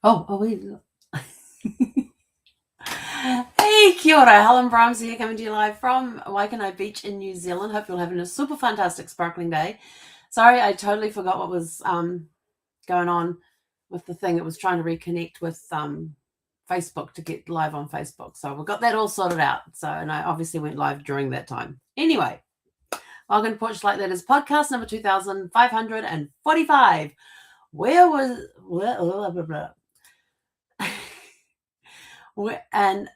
Wait. Hey, kia ora. Helen Brahms here, coming to you live from Waikanae Beach in New Zealand. Hope you're having a super fantastic, sparkling day. Sorry, I totally forgot what was going on with the thing. It was trying to reconnect with Facebook to get live on Facebook. So we got that all sorted out. And I obviously went live during that time. Anyway, welcome to Porch Like That is podcast number 2545. Where was... Blah, blah, blah. And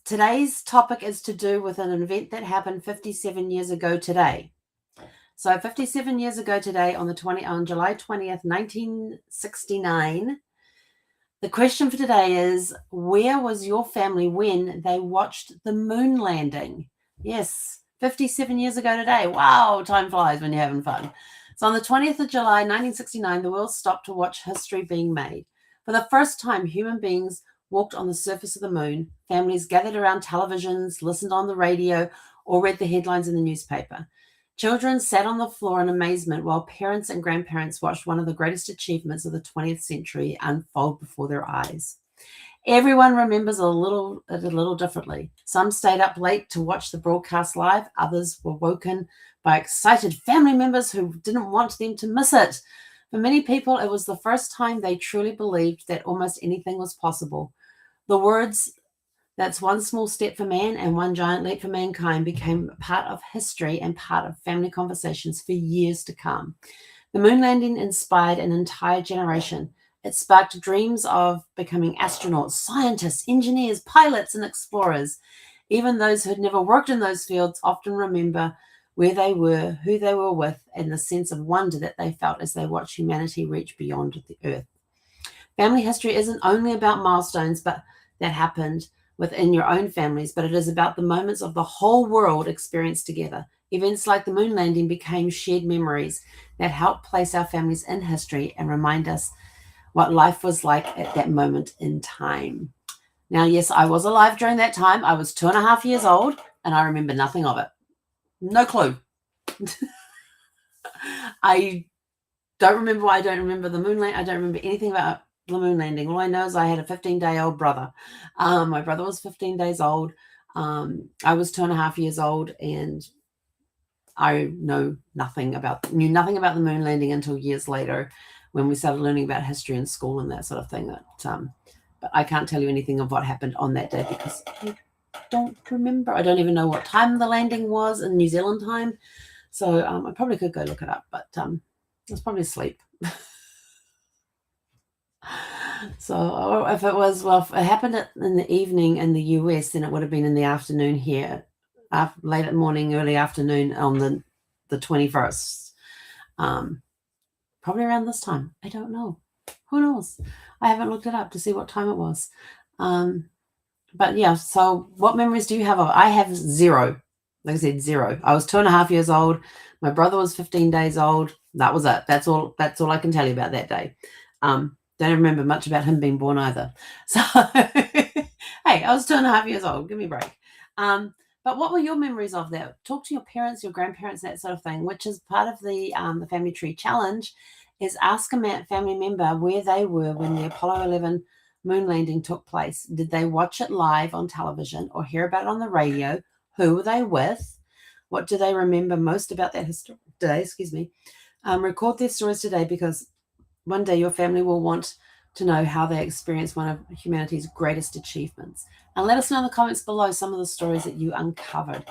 today's topic is to do with an event that happened 57 years ago today. So 57 years ago today, on July 20th, 1969, the question for today is, where was your family when they watched the moon landing? Yes, 57 years ago today. Wow, time flies when you're having fun. So on the 20th of July, 1969, the world stopped to watch history being made. For the first time, human beings walked on the surface of the moon. Families gathered around televisions, listened on the radio, or read the headlines in the newspaper. Children sat on the floor in amazement while parents and grandparents watched one of the greatest achievements of the 20th century unfold before their eyes. Everyone remembers it a little differently. Some stayed up late to watch the broadcast live. Others were woken by excited family members who didn't want them to miss it. For many people, it was the first time they truly believed that almost anything was possible. The words, "That's one small step for man and one giant leap for mankind," became part of history and part of family conversations for years to come. The moon landing inspired an entire generation. It sparked dreams of becoming astronauts, scientists, engineers, pilots, and explorers. Even those who had never worked in those fields often remember where they were, who they were with, and the sense of wonder that they felt as they watched humanity reach beyond the Earth. Family history isn't only about milestones that happened within your own families, but it is about the moments of the whole world experienced together. Events like the moon landing became shared memories that help place our families in history and remind us what life was like at that moment in time. Now, yes, I was alive during that time. I was 2.5 years old, and I remember nothing of it. No clue. I don't remember why I don't remember the moon landing. I don't remember anything about the moon landing. All I know is I had a 15-day-old brother. My brother was 15 days old. I was 2.5 years old, and I knew nothing about the moon landing until years later, when we started learning about history in school and that sort of thing. But I can't tell you anything of what happened on that day because I don't remember. I don't even know what time the landing was in New Zealand time. So I probably could go look it up, but I was probably asleep. So if it happened in the evening in the US, then it would have been in the afternoon here, late morning, early afternoon on the 21st. Probably around this time. I don't know. Who knows? I haven't looked it up to see what time it was. But yeah, so what memories do you have of it? I have zero. Like I said, zero. I was 2.5 years old. My brother was 15 days old. That was it. That's all I can tell you about that day. Don't remember much about him being born either. So, hey, I was 2.5 years old. Give me a break. But what were your memories of that? Talk to your parents, your grandparents, that sort of thing, which is part of the Family Tree Challenge, is ask a family member where they were when the Apollo 11 moon landing took place. Did they watch it live on television or hear about it on the radio? Who were they with? What do they remember most about that day? Record their stories today, because one day your family will want to know how they experienced one of humanity's greatest achievements. And let us know in the comments below some of the stories that you uncovered.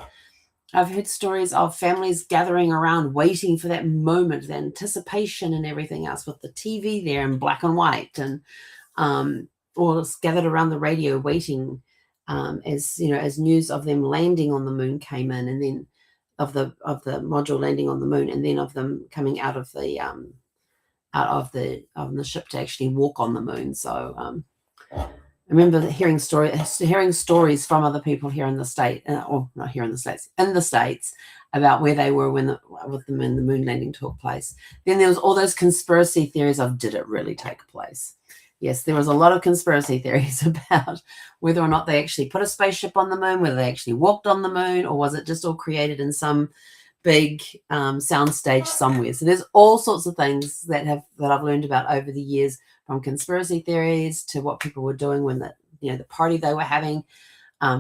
I've heard stories of families gathering around waiting for that moment, the anticipation and everything else, with the TV there in black and white, and or gathered around the radio waiting as news of them landing on the moon came in, and then of the module landing on the moon, and then of them coming out of the ship to actually walk on the moon. So I remember hearing stories from other people here in the state, or not here in the States, in the States, about where they were when the moon landing took place. Then there was all those conspiracy theories of, did it really take place? Yes, there was a lot of conspiracy theories about whether or not they actually put a spaceship on the moon, whether they actually walked on the moon, or was it just all created in some big soundstage somewhere. So there's all sorts of things that I've learned about over the years, from conspiracy theories to what people were doing when the party they were having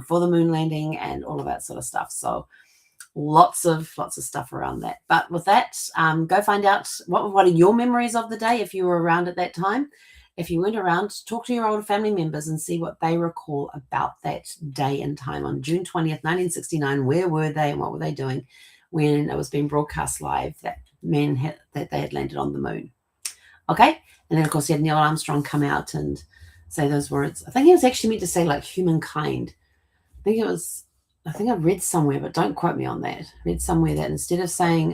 for the moon landing and all of that sort of stuff. So lots of stuff around that. But with that, go find out what are your memories of the day if you were around at that time. If you weren't around, talk to your older family members and see what they recall about that day and time on June 20th, 1969. Where were they and what were they doing when it was being broadcast live that they had landed on the moon? Okay. And then, of course, you had Neil Armstrong come out and say those words. I think he was actually meant to say like humankind. I think I read somewhere, but don't quote me on that. I read somewhere that instead of saying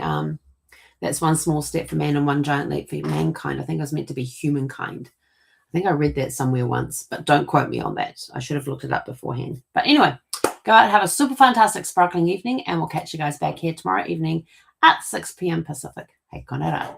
that's one small step for man and one giant leap for mankind, I think it was meant to be humankind. I think I read that somewhere once, but don't quote me on that. I should have looked it up beforehand. But anyway, go out and have a super fantastic sparkling evening, and we'll catch you guys back here tomorrow evening at 6 p.m. Pacific. Hey, konera.